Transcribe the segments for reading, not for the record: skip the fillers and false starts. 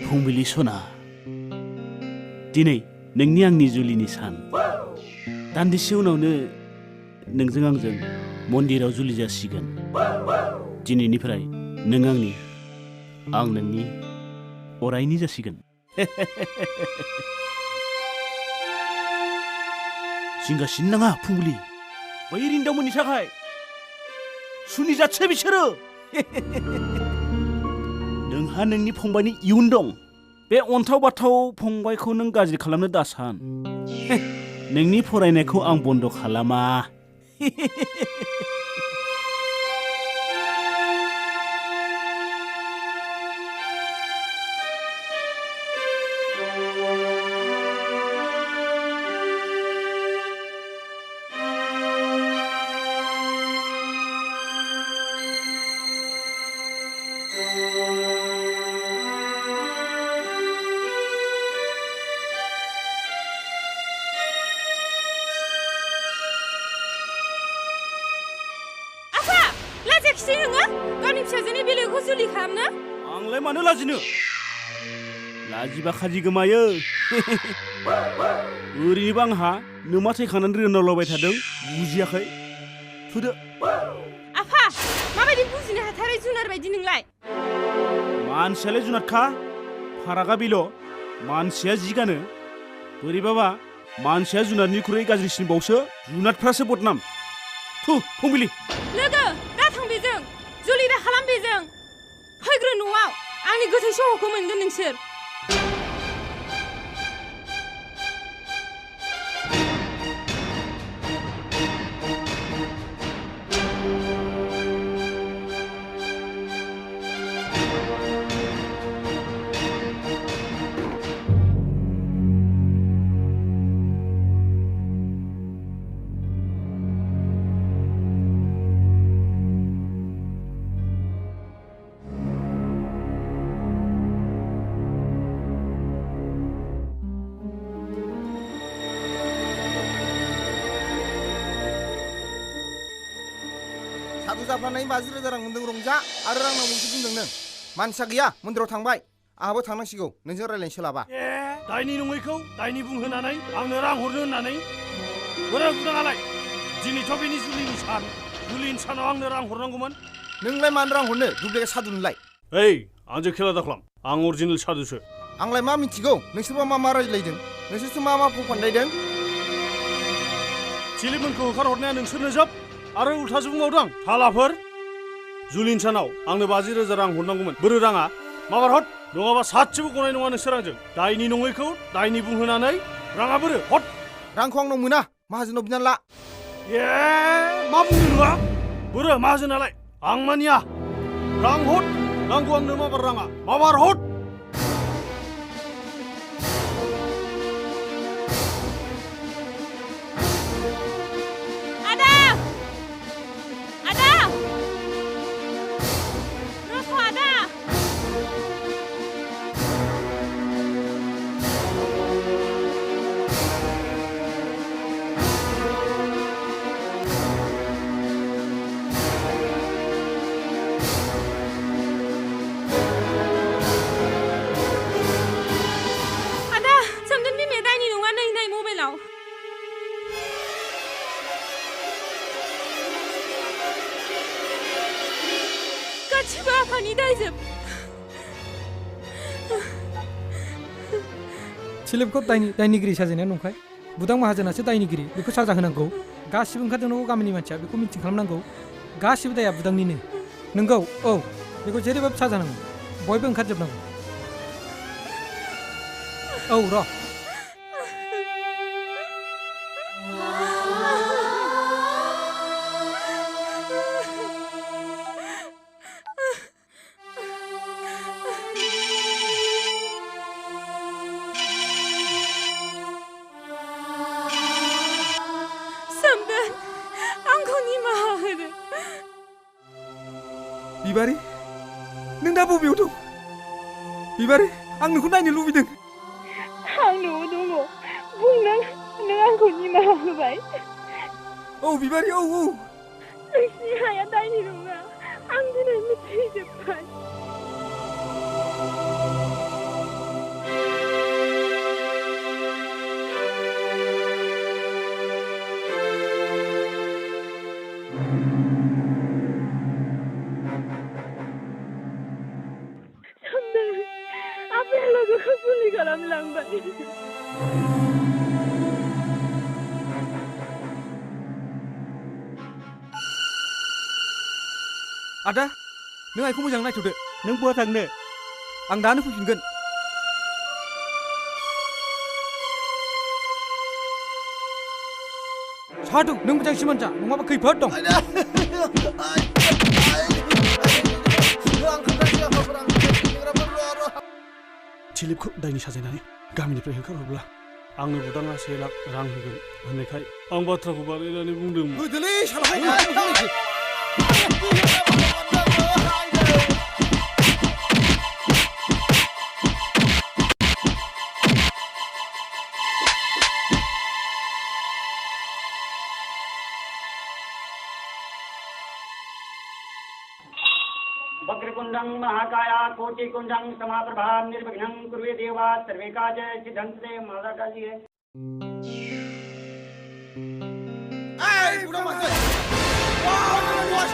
फुंबिलि सना दिनै नोंनि आंनि जुलिनि सान दान्दिसे उनावनो नोंजों आंजों मन्दिराव जुलि जासिगोन दिनैनिफ्राय नों आंनि आं नोंनि अरायनि जासिगोन जिंगासिनो नाङा फुंबिलि बै रिन्दावमोननि थाखाय सुनि जाथसो बिसोरो नोंहा नोंनि फंबायनि इयुन दं बे अन्थाव बाथाव फंबायखौ नों गाज्रि खालामनो दासान नोंनि फरायनायखौ आं बन्द खालामा आंलाय मानो लाजिनो लाजिबा खाजि गोमायो ओरैनोबो आंहा नोमा थैखानानै रोनावलाबाय थादों बुजियाखै थुदो आफा माबायदि बुजिनो हाथारै जुनार बायदि नोंलाय मानसियालाय जुनारखा फारागा बेल मानसिया जि गानो बोरैबाबा मानसिया जुनारनिख्रुइ गाज्रिसिन बावसो जुनारफ्रासो बदनाम थु फुंबिलि लोगो दाथां बेजों जुलि दा खालाम बेजों फैग्रो न'आव आंनि गोथै सह'खौ मोनगोन नोंसोर सादु जाफ्लानाय 50,000 रां मोनदों रंजा आरो रांनाव मोनसे बुंदों नों मानसिया गैया मन्दिराव थांबाय आहाबो थांनांसिगौ नोंजों रायलायनो सोलाबा दायनि नङैखौ दायनि बुंहोनानै आंनो रां हरनो होननानै बोरै बुंनाङालाय दिनैथ' बेनि जुलिनि सानाव आंनो रां हरनांगौमोन नोंलाय मानो रां हरनो दुब्लिकेट सादु नोंलाय ओइ आंजों खेला दाख्लाम आं अरिजिनेल सादुसो आंलाय मा मिथिगौ नोंसोरबा मा रायज्लायदों नोंसोरसो मा फान्दायदों चिलिमोनखौ होखारहरनाया नोंसोरनो जोब आरो उल्थासो बुंबावदों थालाफोर जुलिनि सानाव आंनो 50,000 रां हरनांगौमोन बोरो राङा माबार हट नङाबा सासेबो गनाय नङा नोंसोर आंजों दायनि नङैखौ दायनि बुंहोनानै राङा बोरो हट रांखौ आंनाव मोना माहाजोनाव बिनानै ला मा बुंदों नोंहा बोरो माहाजोनालाय आं मानिया रां हट नांगौ आंनो माबार राङा माबार हट गासिबो आफानि दायजोब चिलिमखौ दायनिगिरि साजायनाया नंखाय बुदां माहाजोनासो दायनिगिरि बेखौ साजा होनांगौ गासिबो ओंखारजोबनांगौ गामिनि मानसिया बेखौ मिटिं खालामनांगौ गासिबो दाया बुदांनिनो नंगौ औ बेखौ जेरैबाबो साजा नांगौ बयबो ओंखारजोबनांगौ औ र' बिबारी नों दा बबेयाव दं बिबारी आं नोंखौ नायनो लुबैदों आं न'आव दङ बुं नों आंखौ निमाहा होबाय औ बिबारी औ नोंसिनि हाया दायनि नङा आं दिनै मिथिजोब्बाय गालांबाय आदा नों आइखौ मोजां नायथ'दो नों बहा थांनो आं दानो फैफिनगोन सादु नों मोजां सिमान जा नङाबा खैफोद दं थिलिपखौ दायनि साजायनानै गामिनिफ्राय होखारहरब्ला आंनो बुदाङा 1 लाख रां होगोन होननायखाय आं बाथ्राखौ बानायनानै बुंदोंमोन। होदोलै सालाय वक्रकुण्डं महाकाया कोटिकुण्डं समाप्रभा निर्विघ्नं कुर्वे देवा सर्वे काज सिद्धन्ते माता काजी है। Ay, udah masuk. Wah, luas.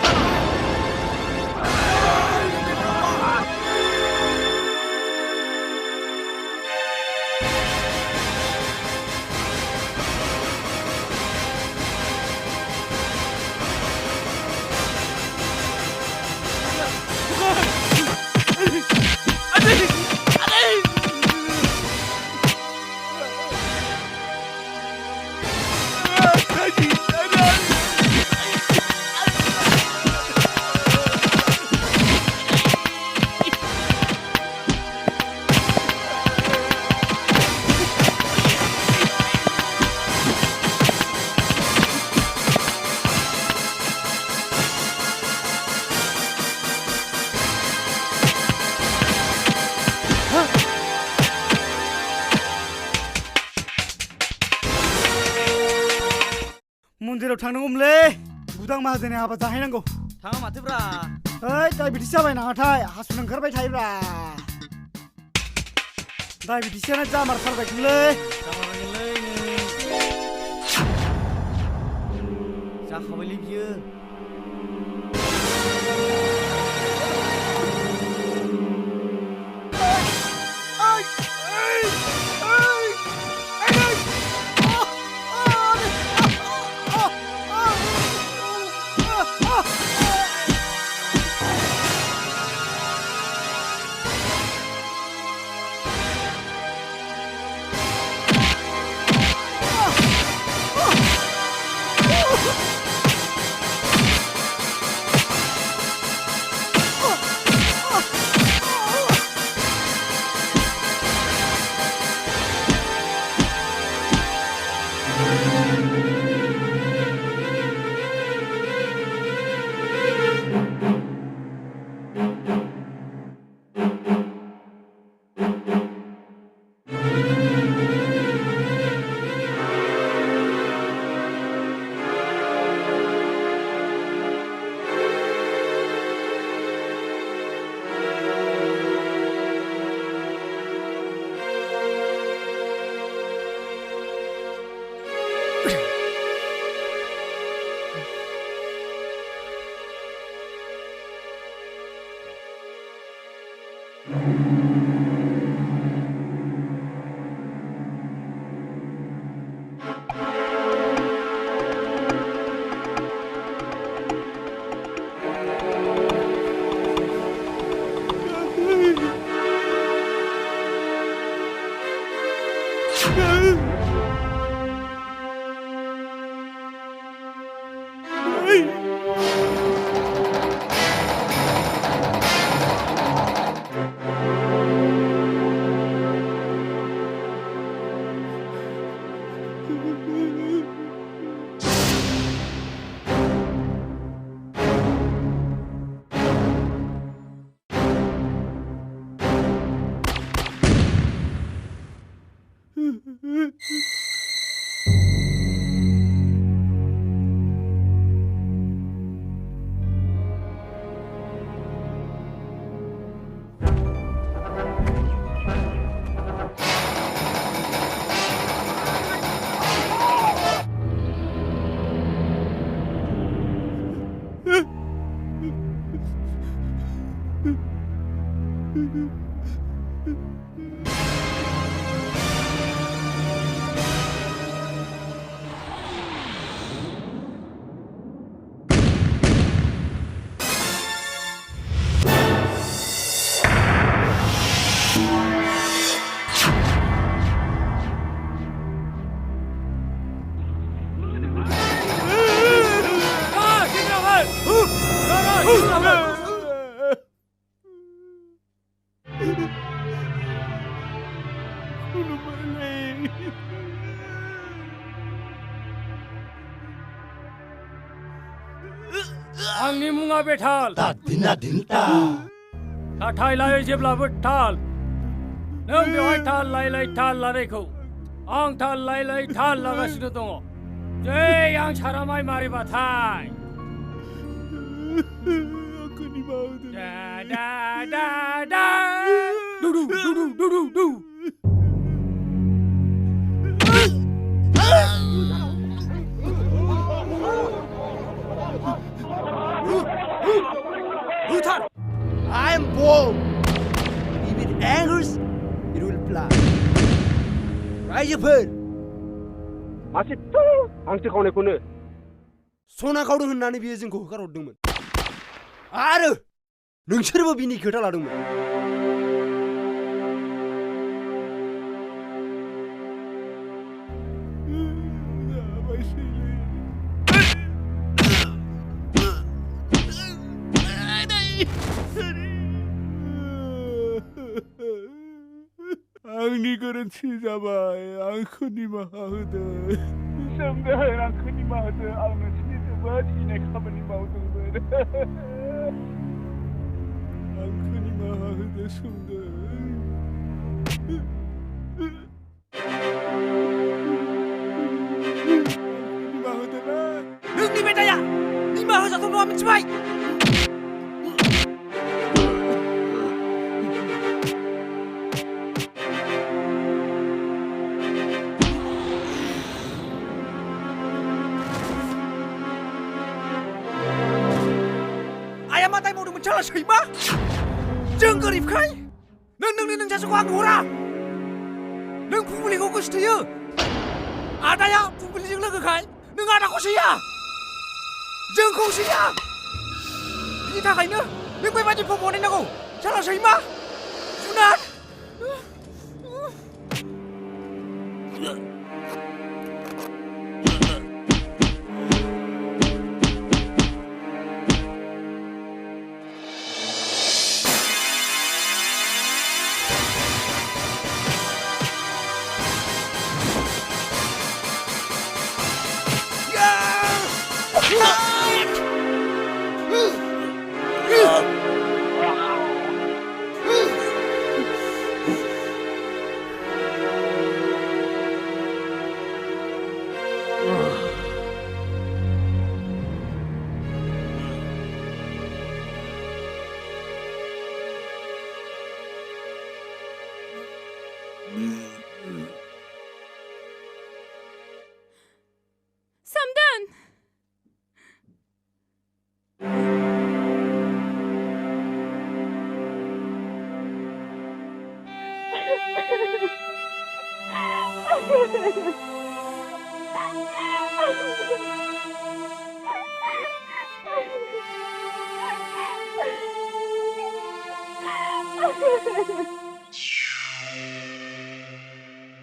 मन्दिराव थांनांगौमोनलै बुदां माहाजोननि हाबा जाहैनांगौ थाङा माथोब्रा ओइ डायबेटिस जाबाय नामाथाय हासुनो ओंखारबाय थायोब्रा डायबेटिसआनो जामारथारबायलै जाखाबायलै बियो आंनि मुङा बेथाल नाथाय लायो जेब्लाबो थाल नों बेवहाय थाल लायै थाल लानायखौ आं थाल लायै थाल लागासिनो दङ जै आं सारामाइ मारिबाथाय दा दा दा दा दु दु दु दु दु दु दु I am bold. If it angers, it will fly. रायजोफोर मासे हांसो खावनायखौनो सना खावदों होननानै बियो जोंखौ होखारहरदोंमोन आरो नोंसोरबो बिनि खोथा लादोंमोन आंनि गोरोन्थि जाबाय आंखौ निमाहा होदो सोमदोन आंखौ निमाहा होदो आं नोंसोरनि जोबोद गिनाय खामानि मावदोंमोन आंखौ निमाहा होदो सोमदोन निमाहा होदोना नोंनि बेटाया निमाहा होजाथाव नङा मिथिबाय साला सैमा जों गोरिबखाय नोंनि नोंसासोखौ आं हरा नों फुंबिलिखौ गोसोथोयो आदाया फुंबिलिजों लोगोखाय नों आदाखौ सैया जोंखौ सैया बिनि थाखायनो नों बेबायदि फाव बनायनांगौ साला सैमा जुनार Samdan!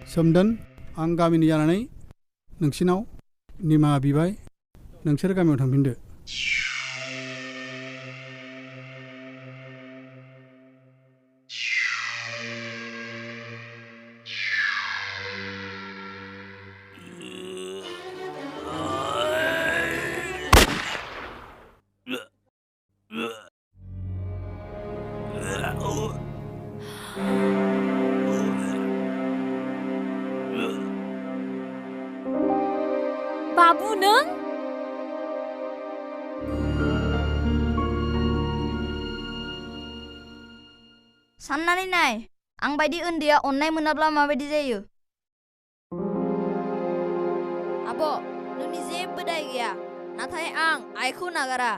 सोमदोन आं गामिनि जानानै नोंसिनाव निमाहा बिबाय नोंसोर गामियाव थांफिनदो बाबु नों साननानै नाय आं बायदि उन्दैया अननाय मोनाब्ला माबायदि जायो आब' नोंनि जेबो दाय गैया नाथाय आं आइखौ नागारा